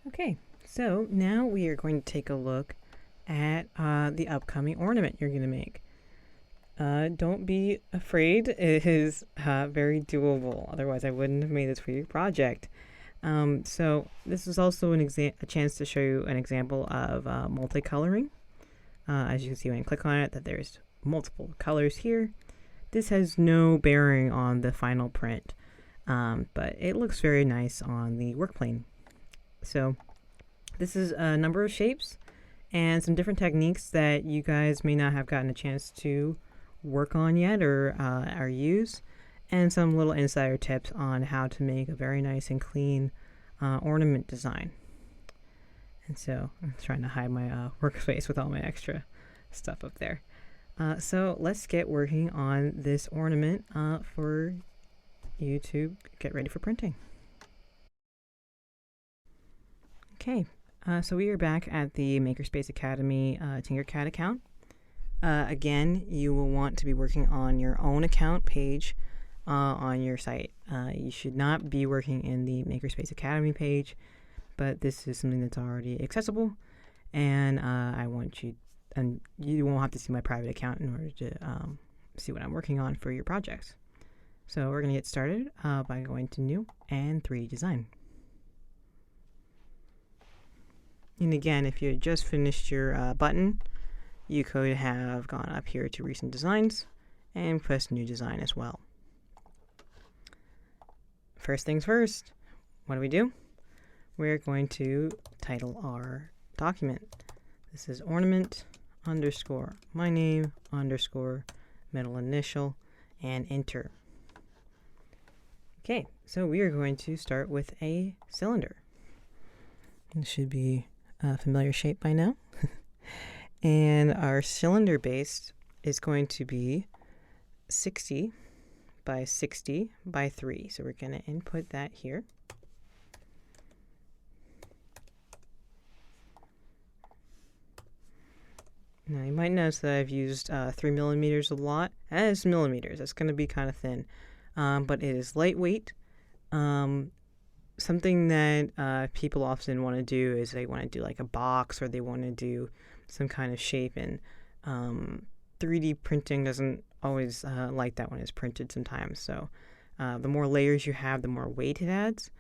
Okay, so now we are going to take a look at the upcoming ornament you're going to make. Don't be afraid. It is very doable. Otherwise, I wouldn't have made this for your project. So this is also a chance to show you an example of multicoloring. As you can see when you click on it, that there's multiple colors here. This has no bearing on the final print, but it looks very nice on the work plane. So this is a number of shapes and some different techniques that you guys may not have gotten a chance to work on yet or use, and some little insider tips on how to make a very nice and clean ornament design. And so I'm trying to hide my workspace with all my extra stuff up there. So let's get working on this ornament for you to get ready for printing. Okay, so we are back at the Makerspace Academy Tinkercad account. Again, you will want to be working on your own account page on your site. You should not be working in the Makerspace Academy page, but this is something that's already accessible, and I want you, and you won't have to see my private account in order to see what I'm working on for your projects. So we're going to get started by going to New and 3D Design. And again, if you had just finished your button, you could have gone up here to Recent Designs and pressed New Design as well. First things first, what do? We're going to title our document. This is Ornament _ my name _ middle initial and enter. Okay, so we are going to start with a cylinder. It should be a familiar shape by now. And our cylinder base is going to be 60 by 60 by 3. So we're going to input that here. Now you might notice that I've used 3 millimeters a lot. That is millimeters. That's going to be kind of thin, but it is lightweight. Something that people often want to do is they want to do like a box, or they want to do some kind of shape, and 3D printing doesn't always like that when it's printed sometimes. So the more layers you have, the more weight it adds,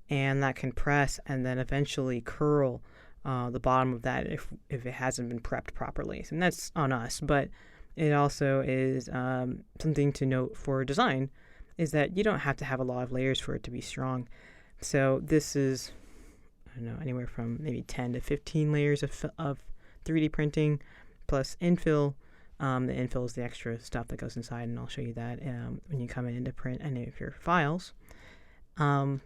and that can press and then eventually curl the bottom of that if it hasn't been prepped properly. And that's on us, but it also is something to note for design, is that you don't have to have a lot of layers for it to be strong. So this is, I don't know, anywhere from maybe 10 to 15 layers of 3D printing plus infill. The infill is the extra stuff that goes inside, and I'll show you that when you come in to print any of your files. But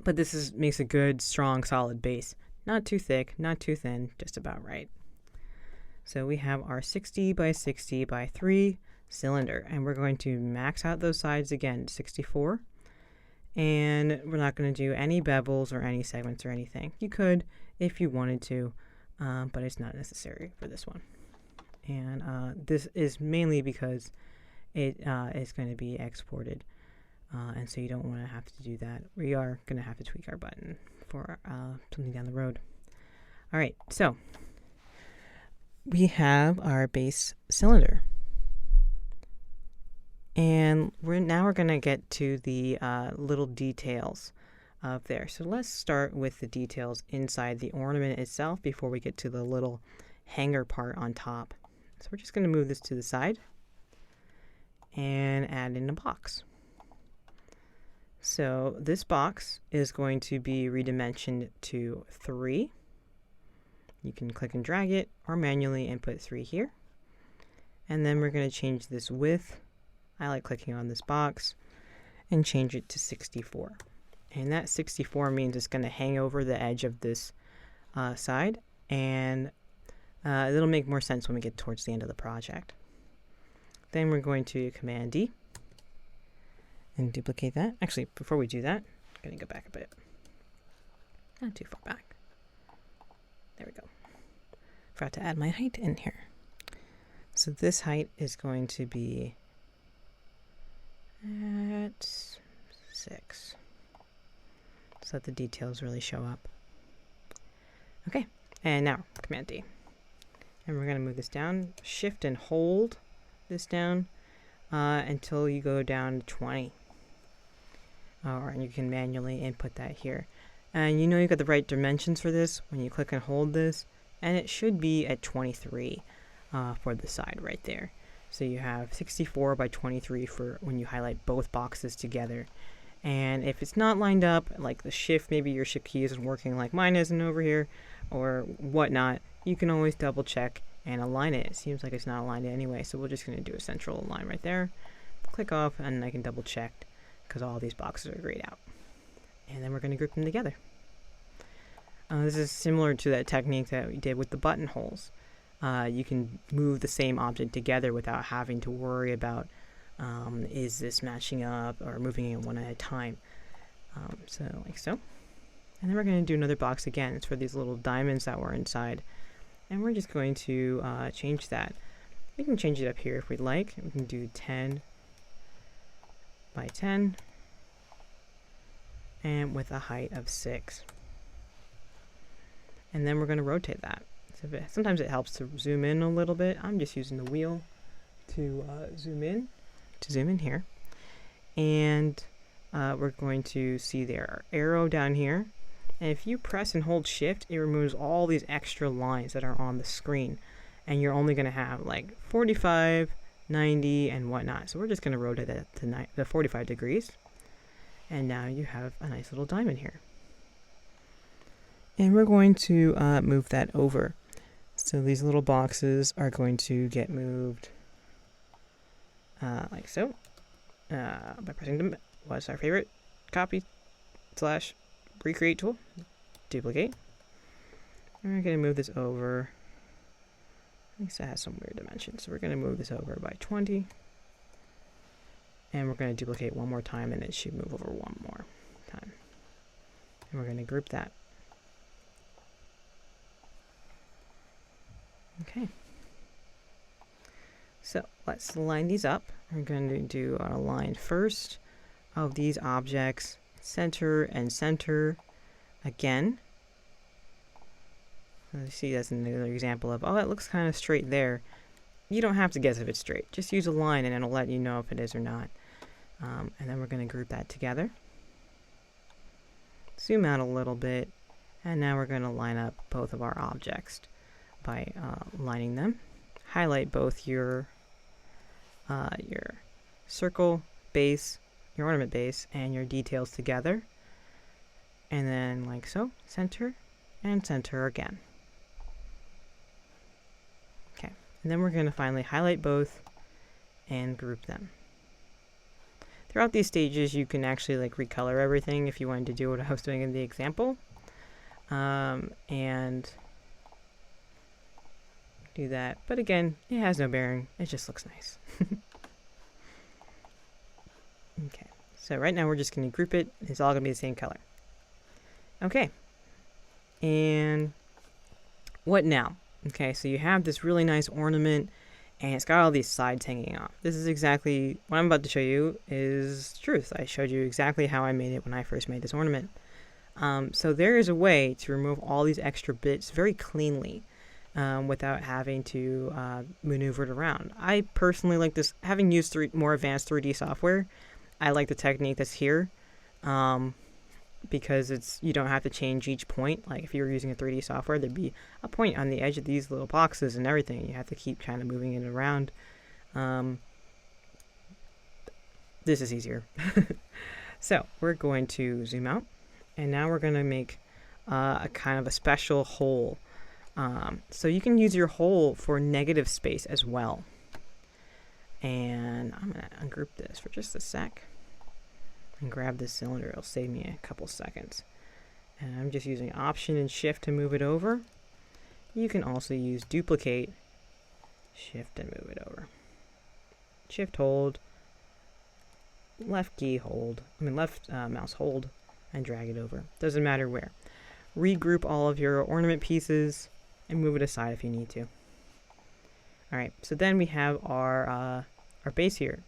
this makes a good, strong, solid base. Not too thick, not too thin, just about right. So we have our 60 by 60 by 3 cylinder, and we're going to max out those sides again, 64. And we're not going to do any bevels or any segments or anything. You could if you wanted to, but it's not necessary for this one. And this is mainly because it is going to be exported, and so you don't want to have to do that. We are going to have to tweak our button for something down the road. All right, so we have our base cylinder. And we're going to get to the little details of there. So let's start with the details inside the ornament itself before we get to the little hanger part on top. So we're just going to move this to the side and add in a box. So this box is going to be redimensioned to 3. You can click and drag it or manually input 3 here. And then we're going to change this width. I like clicking on this box and change it to 64. And that 64 means it's going to hang over the edge of this side, and it'll make more sense when we get towards the end of the project. Then we're going to Command D and duplicate that. Actually, before we do that, I'm going to go back a bit. Not too far back. There we go. Forgot to add my height in here. So this height is going to be at 6, so that the details really show up. And now Command D. And we're going to move this down, Shift and hold this down until you go down to 20. And you can manually input that here. And you know you've got the right dimensions for this when you click and hold this, and it should be at 23 for the side right there. So you have 64 by 23 for when you highlight both boxes together. And if it's not lined up, like the shift, maybe your shift key isn't working like mine isn't over here, or whatnot, you can always double check and align it. It seems like it's not aligned anyway, so we're just going to do a central align right there. Click off, and I can double check because all these boxes are grayed out. And then we're going to group them together. This is similar to that technique that we did with the buttonholes. You can move the same object together without having to worry about is this matching up or moving it one at a time. So like so. And then we're going to do another box again. It's for these little diamonds that were inside. And we're just going to change that. We can change it up here if we'd like. We can do 10 by 10 and with a height of 6. And then we're going to rotate that. So sometimes it helps to zoom in a little bit. I'm just using the wheel to zoom in here. And we're going to see there arrow down here. And if you press and hold shift, it removes all these extra lines that are on the screen. And you're only going to have like 45, 90, and whatnot. So we're just going to rotate that to the 45 degrees. And now you have a nice little diamond here. And we're going to move that over. So these little boxes are going to get moved like so. By pressing them, what's our favorite? Copy / recreate tool. Duplicate. And we're going to move this over. I think that has some weird dimensions. So we're going to move this over by 20. And we're going to duplicate one more time, and it should move over one more time. And we're going to group that. Okay. So let's line these up. We're going to do a line first of these objects, center and center again. You see that's another example of, oh, it looks kind of straight there. You don't have to guess if it's straight. Just use a line and it'll let you know if it is or not. And then we're going to group that together. Zoom out a little bit. And now we're going to line up both of our objects by lining them. Highlight both your circle base, your ornament base, and your details together. And then like so, center and center again. Okay, and then we're going to finally highlight both and group them. Throughout these stages, you can actually like recolor everything if you wanted to do what I was doing in the example. And do that. But again, it has no bearing. It just looks nice. Okay, so right now we're just going to group it. It's all going to be the same color. Okay, and what now? Okay, so you have this really nice ornament, and it's got all these sides hanging off. This is exactly what I'm about to show you is truth. I showed you exactly how I made it when I first made this ornament. So there is a way to remove all these extra bits very cleanly without having to maneuver it around. I personally like this, having used more advanced 3D software, I like the technique that's here. Because you don't have to change each point. Like if you were using a 3D software, there'd be a point on the edge of these little boxes and everything. You have to keep kind of moving it around. This is easier. So we're going to zoom out, and now we're going to make a kind of a special hole. So you can use your hole for negative space as well. And I'm going to ungroup this for just a sec. And grab this cylinder. It'll save me a couple seconds. And I'm just using Option and Shift to move it over. You can also use Duplicate, Shift, and move it over. Shift, hold, left mouse hold, and drag it over. Doesn't matter where. Regroup all of your ornament pieces and move it aside if you need to. Alright, so then we have our base here.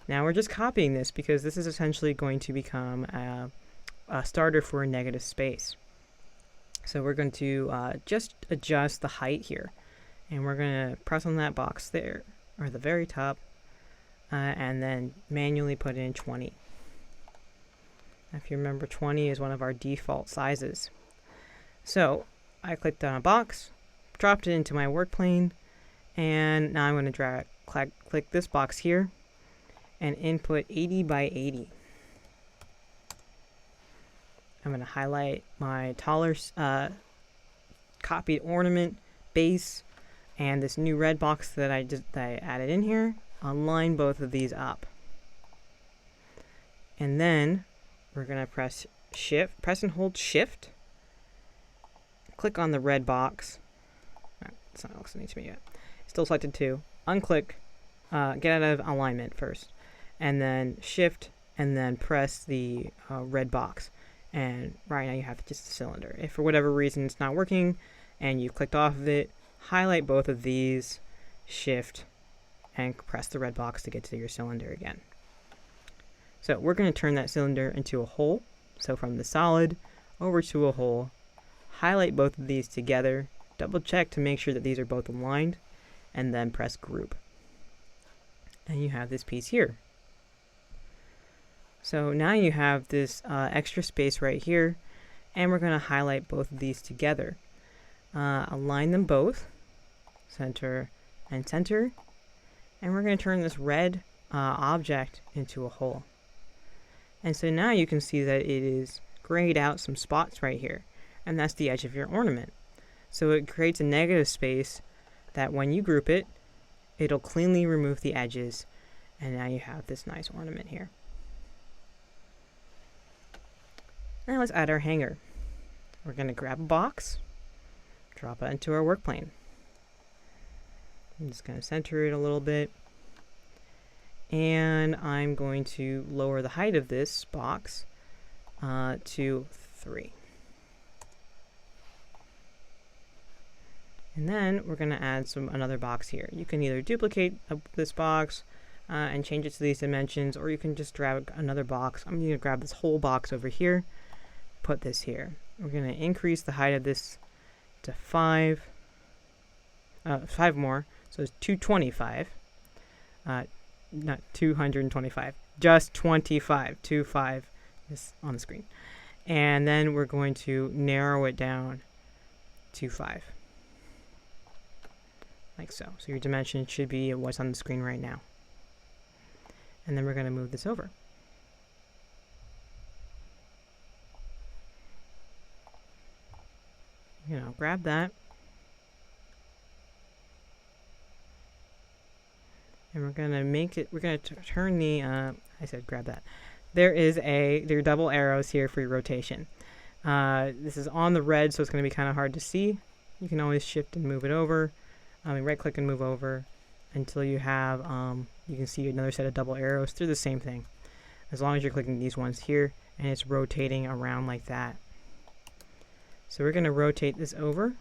Now we're just copying this because this is essentially going to become a starter for a negative space. So we're going to just adjust the height here. And we're going to press on that box there, or the very top, and then manually put in 20. If you remember, 20 is one of our default sizes. So I clicked on a box, dropped it into my work plane, and now I'm going to click this box here and input 80 by 80. I'm going to highlight my taller copied ornament base and this new red box that I added in here. Align both of these up. And then we're going to press and hold Shift. Click on the red box. It's not listening to me yet. Still selected 2. Unclick. Get out of alignment first. And then Shift and then press the red box. And right now you have just a cylinder. If for whatever reason it's not working and you've clicked off of it, highlight both of these, Shift, and press the red box to get to your cylinder again. So we're going to turn that cylinder into a hole. So from the solid over to a hole, highlight both of these together, double check to make sure that these are both aligned, and then press Group. And you have this piece here. So now you have this extra space right here, and we're going to highlight both of these together. Align them both, center and center, and we're going to turn this red object into a hole. And so now you can see that it is grayed out some spots right here, and that's the edge of your ornament. So it creates a negative space that when you group it, it'll cleanly remove the edges, and now you have this nice ornament here. Now let's add our hanger. We're going to grab a box, drop it into our work plane. I'm just going to center it a little bit. And I'm going to lower the height of this box to 3. And then we're going to add another box here. You can either duplicate this box and change it to these dimensions, or you can just grab another box. I'm going to grab this whole box over here, put this here. We're going to increase the height of this to 5 more, so it's 225. Not 225, just 25, 25 is on the screen. And then we're going to narrow it down to 5. Like so. So your dimension should be what's on the screen right now. And then we're going to move this over. Grab that. And we're going to make it, we're going to turn the, I said grab that. There are double arrows here for your rotation. This is on the red, so it's going to be kind of hard to see. You can always shift and move it over. Right click and move over until you have, you can see another set of double arrows. They're the same thing. As long as you're clicking these ones here and it's rotating around like that. So we're going to rotate this over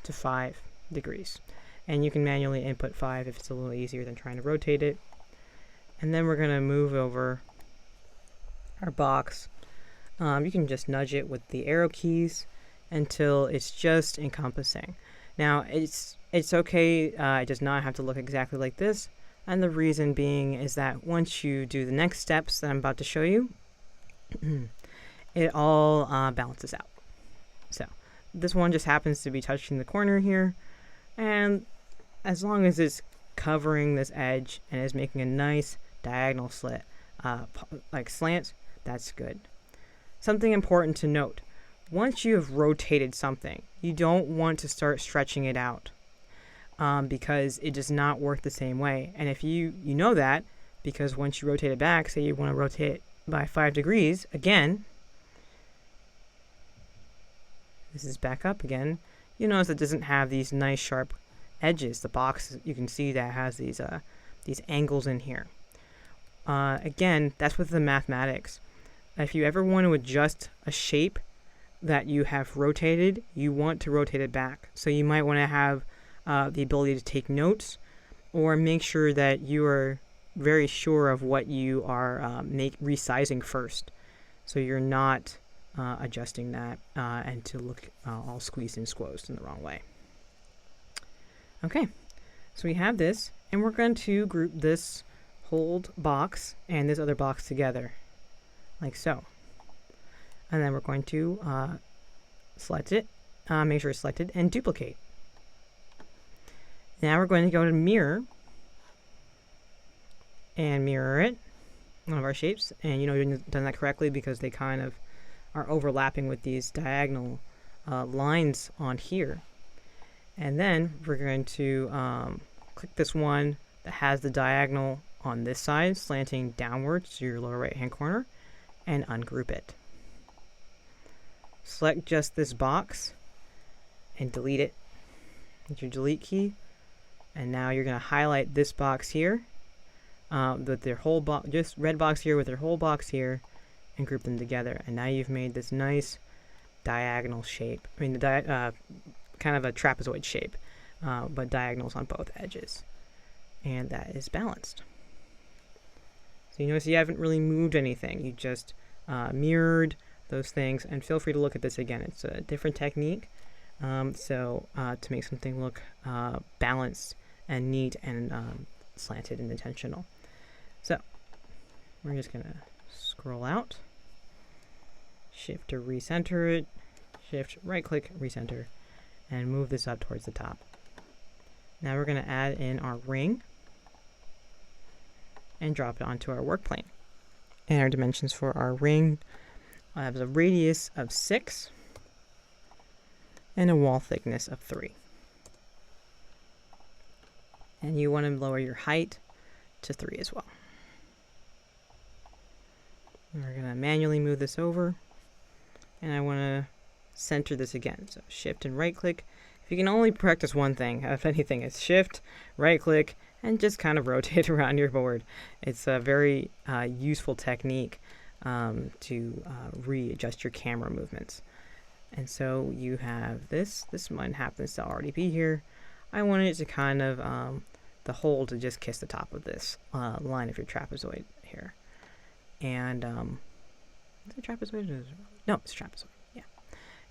to 5 degrees. And you can manually input 5 if it's a little easier than trying to rotate it. And then we're going to move over our box. You can just nudge it with the arrow keys until it's just encompassing. Now, it's okay. It does not have to look exactly like this. And the reason being is that once you do the next steps that I'm about to show you, it all balances out. So this one just happens to be touching the corner here. And as long as it's covering this edge and is making a nice diagonal slit, like slant, that's good. Something important to note. Once you have rotated something, you don't want to start stretching it out because it does not work the same way. And if you know that, because once you rotate it back, say you want to rotate it by 5 degrees, again, this is back up again, you notice it doesn't have these nice sharp edges. The box, you can see that has these angles in here. Again, that's with the mathematics. If you ever want to adjust a shape that you have rotated, you want to rotate it back. So you might want to have the ability to take notes or make sure that you are very sure of what you are resizing first. So you're not adjusting that and to look all squeezed and squozed in the wrong way. Okay, so we have this, and we're going to group this hold box and this other box together, like so. And then we're going to select it, make sure it's selected, and duplicate. Now we're going to go to mirror and mirror it, one of our shapes, and you know you've done that correctly because they kind of are overlapping with these diagonal lines on here. And then we're going to click this one that has the diagonal on this side slanting downwards to your lower right hand corner and ungroup it. Select just this box and delete it with your delete key, and now you're going to highlight this box here with their whole box, just red box here with their whole box here, and group them together. And now you've made this nice diagonal shape. I mean, the kind of a trapezoid shape, but diagonals on both edges, and that is balanced. So you notice you haven't really moved anything. You just mirrored those things, and feel free to look at this again. It's a different technique, to make something look balanced and neat and slanted and intentional. So we're just gonna scroll out, shift to recenter it, shift right click recenter, and move this up towards the top. Now we're going to add in our ring and drop it onto our work plane. And our dimensions for our ring have a radius of 6 and a wall thickness of 3. And you want to lower your height to 3 as well. And we're going to manually move this over, and I want to center this again. So shift and right click. If you can only practice one thing, if anything, it's shift, right click, and just kind of rotate around your board. It's a very useful technique to readjust your camera movements. And so you have this. This one happens to already be here. I wanted it to kind of, the hole to just kiss the top of this line of your trapezoid here. And, is it trapezoid? No, it's trapezoid. Yeah.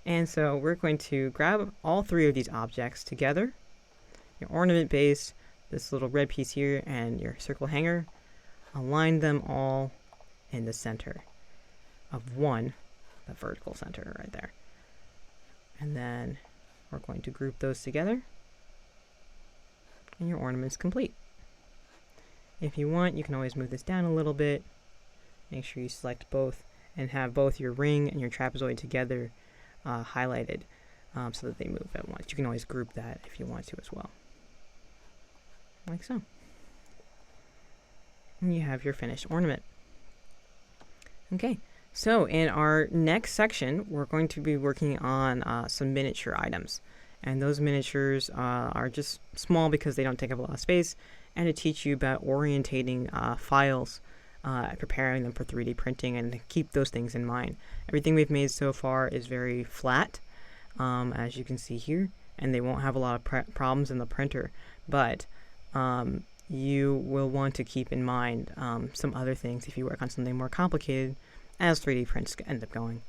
And so we're going to grab all 3 of these objects together, your ornament base, this little red piece here, and your circle hanger, align them all in the center of one, the vertical center right there. And then we're going to group those together, and your ornament's complete. If you want, you can always move this down a little bit. Make sure you select both and have both your ring and your trapezoid together highlighted so that they move at once. You can always group that if you want to as well. Like so. And you have your finished ornament. Okay, so in our next section, we're going to be working on some miniature items. And those miniatures are just small because they don't take up a lot of space, and to teach you about orientating files, preparing them for 3D printing, and keep those things in mind. Everything we've made so far is very flat, as you can see here, and they won't have a lot of problems in the printer, but you will want to keep in mind some other things if you work on something more complicated, as 3D prints end up going.